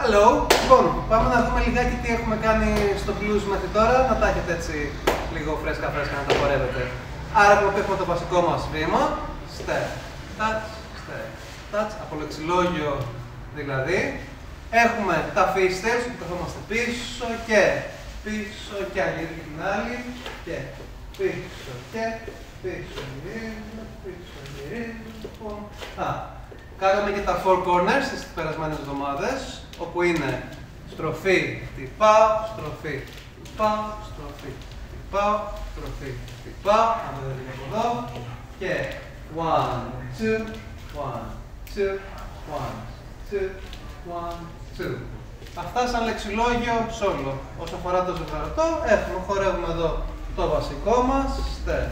Hello! Λοιπόν, πάμε να δούμε λιγάκι τι έχουμε κάνει στο blues μέχρι τώρα, να τα έχετε έτσι λίγο φρέσκα να τα χορεύετε. Άρα έχουμε το βασικό μας βήμα, step, touch, step, touch, από λεξιλόγιο δηλαδή. Έχουμε τα fisters που καθόμαστε πίσω και αλλιώς και την άλλη και πίσω και πίσω γυρίζουμε. Κάναμε και τα four corners στις περασμένες εβδομάδες, όπου είναι στροφή, χτυπάω, στροφή, χτυπάω, στροφή, χτυπάω, στροφή, χτυπάω. Αν δεν δείτε από εδώ. Και 1, 2, 1, 2, 1, 2, 1, 2. Αυτά σαν λεξιλόγιο solo. Όσο αφορά το ζευγαρωτό, χορεύουμε εδώ το βασικό μας, step,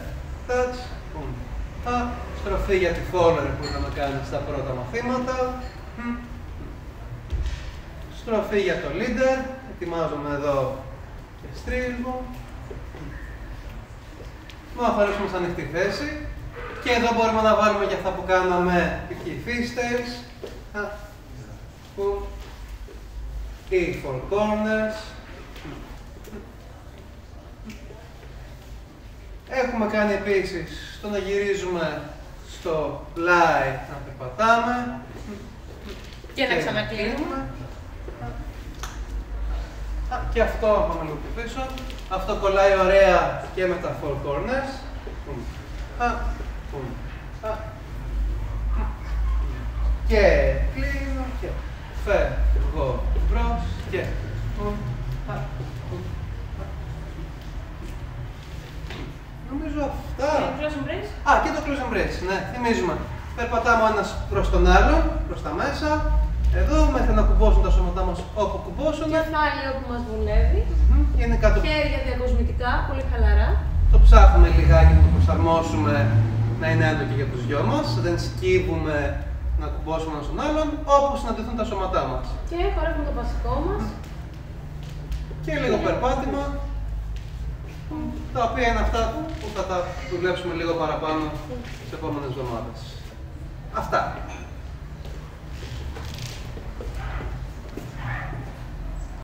touch, boom, στροφή για τη follower που είχαμε κάνει στα πρώτα μαθήματα. Στροφή για το leader, ετοιμάζομαι εδώ και στρίβω. Να αφαιρέσουμε σε ανοιχτή θέση. Και εδώ μπορούμε να βάλουμε και αυτά που κάναμε εκεί, fisters, ή four corners. Έχουμε κάνει επίσης το να γυρίζουμε στο πλάι, να περπατάμε. Και να ξανακλίνουμε. Και αυτό, πάμε λίγο πιο πίσω. Αυτό κολλάει ωραία και με τα four corners. Και κλείνω και φεύγω μπρος και νομίζω αυτά. Και το close embrace, ναι, θυμίζουμε. Περπατάμε ο ένας προς τον άλλον, προς τα μέσα. Εδώ μέχρι να κουμπώσουν τα σώματά μας όπου κουμπώσουν. Κεφάλι όπου μας βολεύει. Είναι κάτω. Χέρια διακοσμητικά, πολύ χαλαρά. Το ψάχνουμε λιγάκι να το προσαρμόσουμε να είναι έντοκοι για τους δυο μας. Δεν σκύβουμε να κουμπώσουμε έναν στον άλλον, όπου συναντηθούν τα σώματά μας. Και χορεύουμε το βασικό μας. Και λίγο περπάτημα, τα οποία είναι αυτά που θα τα δουλέψουμε λίγο παραπάνω στις επόμενες εβδομάδες. Αυτά.